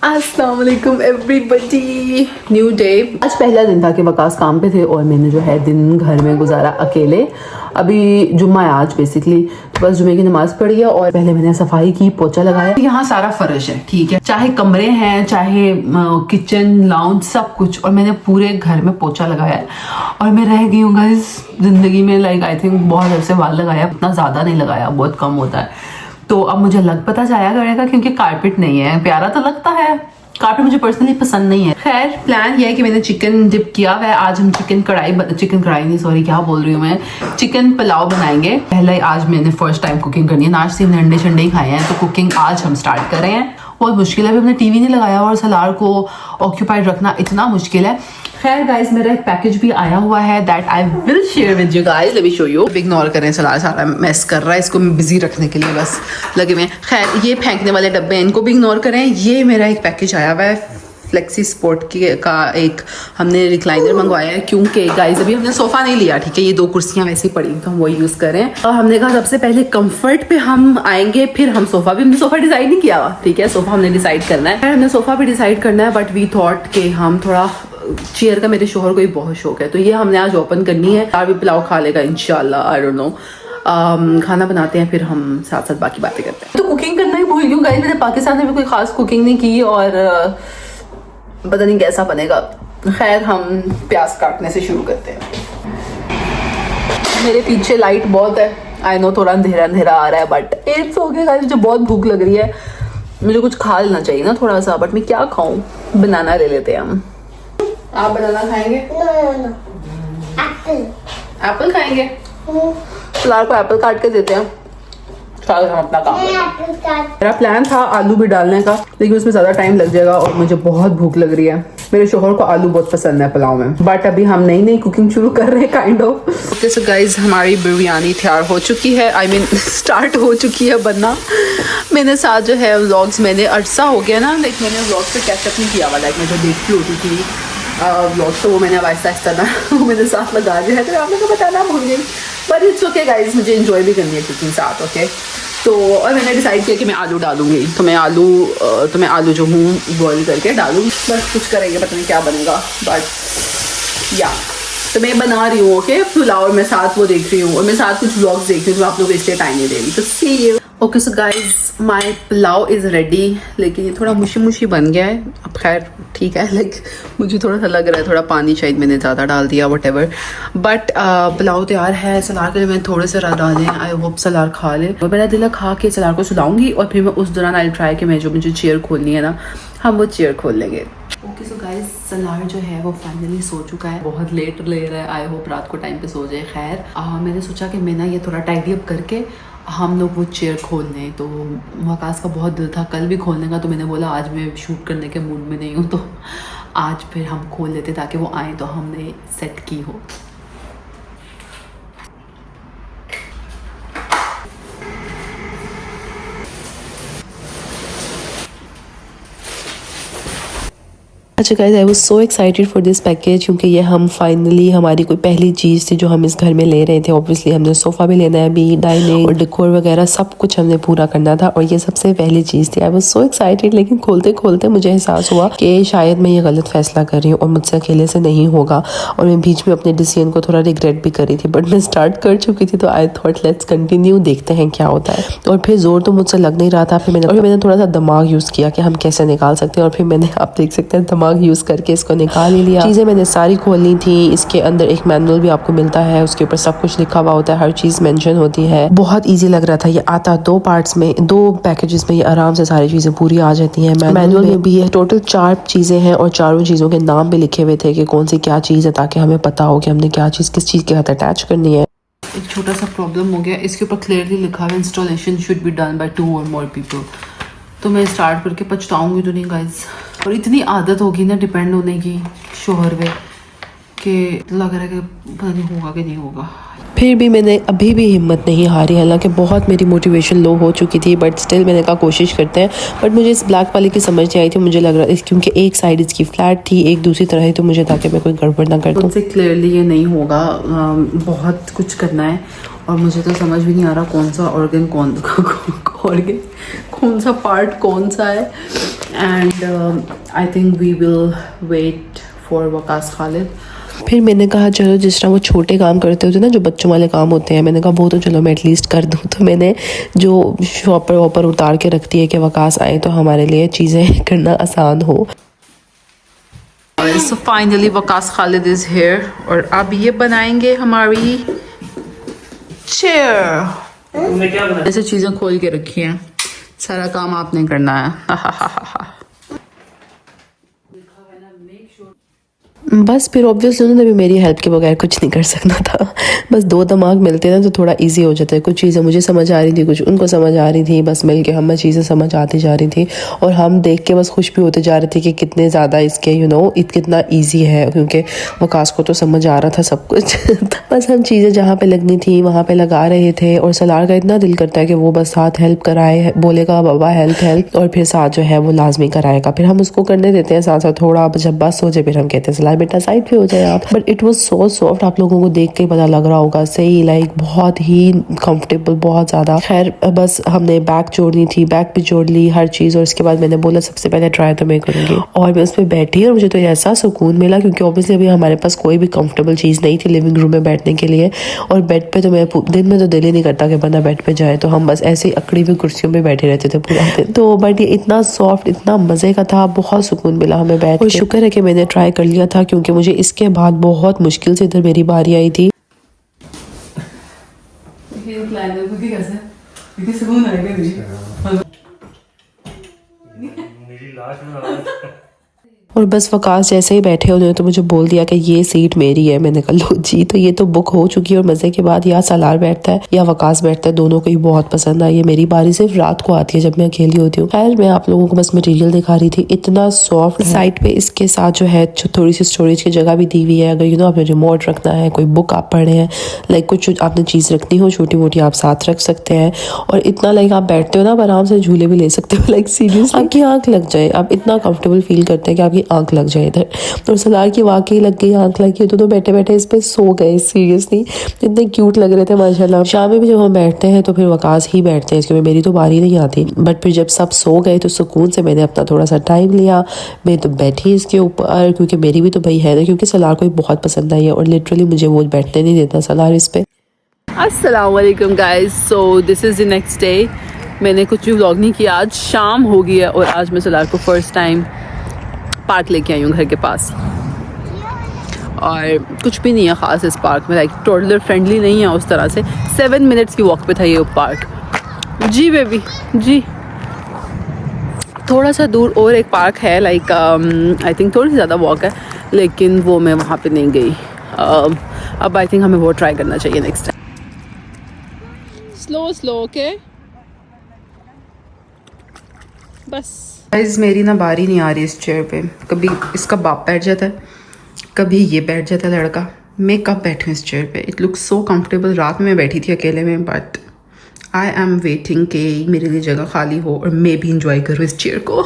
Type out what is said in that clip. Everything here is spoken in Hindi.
अस्सलाम वालेकुम एवरीबॉडी, न्यू डे। आज पहला दिन था कि वकास काम पे थे और मैंने जो है दिन घर में गुजारा अकेले। अभी जुम्मा है आज बेसिकली, तो बस जुम्मे की नमाज पढ़ी है और पहले मैंने सफाई की, पोछा लगाया। यहाँ सारा फर्श है, ठीक है, चाहे कमरे हैं चाहे किचन लाउंज सब कुछ, और मैंने पूरे घर में पोछा लगाया है। और मैं रह गई हूँ गाइस जिंदगी में, लाइक आई थिंक बहुत अरसे बाद लगाया, उतना ज़्यादा नहीं लगाया, बहुत कम होता है। तो अब मुझे लग पता जाया करेगा क्योंकि कारपेट नहीं है। प्यारा तो लगता है, कारपेट मुझे पर्सनली पसंद नहीं है। खैर प्लान ये है कि मैंने चिकन डिप किया हुआ है। आज हम चिकन कढ़ाई नहीं, सॉरी क्या बोल रही हूँ मैं, चिकन पुलाव बनाएंगे। पहले आज मैंने फर्स्ट टाइम कुकिंग करनी है। नाश्ते में अंडे शंडे ही खाए हैं, तो कुकिंग आज हम स्टार्ट कर रहे हैं। बहुत मुश्किल है, अभी हमने टीवी नहीं लगाया और सलार को ऑक्यूपाइड रखना इतना मुश्किल है। खैर गाइस मेरा एक पैकेज भी आया हुआ है that I will share with you guys, let me show you. Ignore करें, सलार सारा मेस कर रहा है, इसको बिजी रखने के लिए बस लगे हुए हैं। खैर ये फेंकने वाले डब्बे हैं, इनको भी इग्नोर करें। ये मेरा एक पैकेज आया हुआ है फ्लेक्सी स्पोर्ट का, एक हमने रिक्लाइनर मंगवाया है क्योंकि गाइस अभी हमने सोफा नहीं लिया, ठीक है, ये 2 कुर्सियां वैसे ही पड़ी तो हम वो यूज करें। और हमने कहा सबसे पहले कंफर्ट पे हम आएंगे, फिर हम सोफा भी, हमने सोफा डिसाइड नहीं किया हुआ, ठीक है, सोफा हमने डिसाइड करना है। हमने सोफा भी डिसाइड करना है, बट वी थॉट कि हम थोड़ा चेयर का, मेरे शोहर को ही बहुत शौक है, तो ये हमने आज ओपन करनी है। यार भी पुलाव खा लेगा इंशाल्लाह, आई डोंट नो। खाना बनाते हैं फिर हम साथ साथ बाकी बातें करते हैं। तो कुकिंग करना ही भूल गई गाइस, मैंने पाकिस्तान में भी कोई खास कुकिंग नहीं की और पता नहीं कैसा बनेगा। खैर हम प्याज काटने से शुरू करते हैं। मेरे पीछे लाइट बहुत है, आई नो थोड़ा अंधेरा अंधेरा आ रहा है, बट इट्स ओके गाइस। मुझे बहुत भूख लग रही है, मुझे कुछ खा लेना चाहिए ना थोड़ा सा, बट मैं क्या खाऊं। बनाना ले लेते हैं हम। आप बनाना खाएंगे? No Apple. एप्पल खाएंगे? फिलहाल को एप्पल काट के देते हैं, हम अपना काम करें। मेरा प्लान था आलू भी डालने का, लेकिन उसमें ज्यादा टाइम लग जाएगा और मुझे बहुत भूख लग रही है। मेरे शोहर को आलू बहुत पसंद है पुलाव में, बट अभी हम नई नई कुकिंग शुरू कर रहे हैं kind of. Okay so guys हमारी बिरयानी तैयार हो चुकी है, आई मीन स्टार्ट हो चुकी है बनना। मैंने साथ जो है व्लॉग्स, मैंने अरसा हो गया ना, लाइक मैंने व्लॉग्स पे कैचअप नहीं किया हुआ, लाइक मैं जो देखती होती थी व्लॉग्स, तो वो मैंने अब आहिस्ता आहिस्ता ना वो मैंने साथ लगा दिया है, तो आप लोगों को बताना भूल गई, बट इट्स ओके गाइस, मुझे एंजॉय भी करनी है कुकिंग साथ। ओके तो और मैंने डिसाइड किया कि मैं आलू डालूंगी, तो मैं आलू जो हूँ बॉईल करके डालूंगी, बस कुछ करेंगे, पता नहीं क्या बनेगा, बट या तो मैं बना रही हूँ। ओके पुलाव, और मैं साथ वो देख रही हूँ और मैं साथ कुछ व्लॉग्स देख रही हूँ, तो आप लोग इसलिए टाइम नहीं दे रही, तो see you. Okay so guys my pulao is ready, लेकिन ये थोड़ा मुशी मुशी बन गया है। अब खैर ठीक है, लाइक मुझे थोड़ा सा लग रहा है थोड़ा पानी शायद मैंने ज़्यादा डाल दिया, वट एवर, बट पुलाव तैयार है। सलार के लिए मैंने थोड़े से डाले, आई होप सलार खा ले। और मेरा दिल खा के सलार को सुलाऊंगी और फिर मैं उस दौरान आई ट्राई कि मैं जो मुझे चेयर खोलनी है ना, हम वो चेयर खोल लेंगे। ओके सो गाइज सलार जो है वो फाइनली सो चुका है, बहुत लेट ले रहा है, आई होप रात को टाइम पे सो जाए। खैर मैंने सोचा कि मैं ना ये थोड़ा टाइडी अप करके हम लोग वो चेयर खोल लें, तो वकास का बहुत दिल था कल भी खोलने का, तो मैंने बोला आज मैं शूट करने के मूड में नहीं हूँ, तो आज फिर हम खोल लेते ताकि वो आए तो हमने सेट की हो। अच्छा guys I was so excited for this package, क्योंकि ये हम फाइनली हमारी कोई पहली चीज़ थी जो हम इस घर में ले रहे थे। ऑब्वियसली हमने सोफ़ा भी लेना है, अभी डाइनिंग और डेकोर वगैरह सब कुछ हमने पूरा करना था, और ये सबसे पहली चीज़ थी। आई वाज सो एक्साइटेड, लेकिन खोलते खोलते मुझे एहसास हुआ कि शायद मैं ये गलत फैसला कर रही हूँ और मुझसे अकेले से नहीं होगा, और मैं बीच में अपने डिसीजन को थोड़ा रिग्रेट भी कर रही थी, बट मैं स्टार्ट कर चुकी थी, तो आई थॉट लेट्स कंटिन्यू, देखते हैं क्या होता है। और फिर जोर तो मुझसे लग नहीं रहा था, फिर मैंने थोड़ा सा दिमाग यूज़ किया कि हम कैसे निकाल सकते हैं, और फिर मैंने, आप देख सकते हैं, दिमाग यूज़ करके इसको निकाल ही लिया। चीज़ें मैंने सारी खोलनी थी। इसके अंदर एक मैनुअल भी आपको मिलता है, उसके ऊपर सब कुछ लिखा हुआ होता है, हर चीज़ मेंशन होती है। बहुत इजी लग रहा था। ये आता 2 पार्ट्स में, 2 पैकेजेस में, ये आराम से सारी चीज़ें पूरी आ जाती हैं। मैनुअल में भी है टोटल 4 चीज़ें हैं, और चारों चीज़ों के नाम भी लिखे हुए थे कि कौन सी क्या चीज़ है, ताकि हमें पता हो कि हमने क्या चीज़ किस चीज़ के साथ अटैच करनी है। एक छोटा सा प्रॉब्लम हो गया, इसके ऊपर क्लियरली लिखा है installation should be done by 2 और मोर पीपल, तो मैं स्टार्ट करके पछताऊंगी तो नहीं गाइज। और इतनी आदत होगी ना डिपेंड होने की शोहर पे, कि लग रहा है कि पता नहीं होगा कि नहीं होगा। फिर भी मैंने अभी भी हिम्मत नहीं हारी, हालांकि बहुत मेरी मोटिवेशन लो हो चुकी थी, बट स्टिल मैंने कहा कोशिश करते हैं। बट मुझे इस ब्लैक वाले की समझ नहीं आई थी, मुझे लग रहा था क्योंकि एक साइड इसकी फ्लैट थी, एक दूसरी तरह ही, तो मुझे था कि मैं कोई गड़बड़ ना कर दूं। मुझसे क्लियरली ये नहीं होगा, बहुत कुछ करना है और मुझे तो समझ भी नहीं आ रहा कौन सा ऑर्गन कौन सा पार्ट कौन सा है। And I think we will wait for Waqas Khalid. फिर मैंने कहा चलो जिस तरह वो छोटे काम करते होते ना, जो बच्चों वाले काम होते हैं, मैंने कहा वो तो चलो मैं एटलीस्ट कर दूँ। तो मैंने जो शॉपर वॉपर उतार के रखती है कि वकास आए तो हमारे लिए चीज़ें करना आसान हो। So finally Waqas Khalid is here और अब ये बनाएंगे हमारी चेयर। तुमने क्या बनाया? ऐसे चीज़ें खोल के रखी हैं, सारा काम आपने करना है। बस फिर ऑब्वियसली उन्होंने भी मेरी हेल्प के बगैर कुछ नहीं कर सकना था। बस दो दिमाग मिलते ना तो थोड़ा इजी हो जाता है। कुछ चीज़ें मुझे समझ आ रही थी, कुछ उनको समझ आ रही थी, बस मिल के हमें चीज़ें समझ आती जा रही थी और हम देख के बस खुश भी होते जा रहे थे कि कितने ज़्यादा इसके कितना ईजी है, क्योंकि वकास को तो समझ आ रहा था सब कुछ। बस हम चीज़ें जहाँ पे लगनी थी वहाँ पे लगा रहे थे और सलार का इतना दिल करता है कि वो बस साथ हेल्प कराए, बोलेगा बाबा हेल्प और फिर साथ जो है वो लाजमी कराएगा। फिर हम उसको करने देते हैं साथ साथ थोड़ा, जब बस हो जाए फिर हम कहते हैं सलार बेटा साइड पे हो जाए आप। But it was so soft, आप लोगों को देख के पता लग रहा होगा, सही लाइक बहुत ही कंफर्टेबल, बहुत ज़्यादा। खैर बस हमने बैक जोड़नी थी, बैक भी जोड़ ली हर चीज़ और इसके बाद मैंने बोला सबसे पहले ट्राई तो मैं करूँगी और मैं उस पर बैठी और मुझे तो ऐसा सुकून मिला क्योंकि ऑब्वियसली अभी हमारे पास कोई भी कंफर्टेबल चीज़ नहीं थी लिविंग रूम में बैठने के लिए। और बेड पे तो मैं दिन में तो दिल ही नहीं करता कि बंदा बेड पे जाए, तो हम बस ऐसे ही अकड़ी हुई कुर्सियों पे बैठे रहते थे पूरा दिन। तो बट ये इतना सॉफ्ट, इतना मज़े का था, बहुत सुकून मिला हमें बैठ। और शुक्र है कि मैंने ट्राई कर लिया था क्योंकि मुझे इसके बाद बहुत मुश्किल से इधर मेरी बारी आई थी। मेरी लाश में आवाज। और बस वकास जैसे ही बैठे उन्होंने तो मुझे बोल दिया कि ये सीट मेरी है। मैंने कहा लो जी, तो ये तो बुक हो चुकी है। और मज़े के बाद या सलार बैठता है या वकास बैठता है, दोनों को ही बहुत पसंद आई है। मेरी बारी सिर्फ रात को आती है जब मैं अकेली होती हूँ। खैर मैं आप लोगों को बस मटेरियल दिखा रही थी, इतना सॉफ्ट। साइड पे इसके साथ जो है थोड़ी सी स्टोरेज की जगह भी दी हुई है, अगर आपने रिमोट रखना है, कोई बुक आप पढ़ रहे हैं, लाइक कुछ आपने चीज़ रखनी हो छोटी मोटी, आप साथ रख सकते हैं। और इतना लाइक आप बैठते हो ना, आप आराम से झूले भी ले सकते हो, लाइक सीरियसली आपकी आँख लग जाए, आप इतना कंफर्टेबल फील करते हैं कि आपकी आँख लग जाए इधर। और सलार की वाकई लग गई, आंख लगी, तो बैठे बैठे इस पे सो गए। सीरियसली इतने क्यूट लग रहे थे माशाल्लाह। शाम में भी जब हम बैठते हैं तो फिर वकास ही बैठते हैं, क्योंकि मेरी तो बारी नहीं आती। बट फिर जब सब सो गए तो सुकून से मैंने अपना थोड़ा सा टाइम लिया, मैं तो बैठी इसके ऊपर, क्योंकि मेरी भी तो भाई है ना, क्योंकि सलार को बहुत पसंद आई है और लिटरली मुझे वो बैठने नहीं देता सलार इस पे। अस्सलाम वालेकुम guys, so this is the next day. मैंने कुछ भी व्लॉग नहीं किया, आज शाम हो गई है और आज मैं सलार को फर्स्ट टाइम पार्क लेके आई हूँ घर के पास। और कुछ भी नहीं है ख़ास इस पार्क में, लाइक टोडलर फ्रेंडली नहीं है उस तरह से। 7 मिनट्स की वॉक पे था ये पार्क। जी बेबी जी। थोड़ा सा दूर और एक पार्क है, लाइक आई थिंक थोड़ी सी ज़्यादा वॉक है, लेकिन वो मैं वहाँ पे नहीं गई। अब आई थिंक हमें वो ट्राई करना चाहिए next time. Slow slow okay बस। गाइस मेरी ना बारी नहीं आ रही इस चेयर पे, कभी इसका बाप बैठ जाता है, कभी ये बैठ जाता है लड़का। मैं कब बैठूँ इस चेयर पे? It looks so comfortable. रात में बैठी थी अकेले में, बट आई एम वेटिंग कि मेरे लिए जगह खाली हो और मैं भी इंजॉय करूँ इस चेयर को।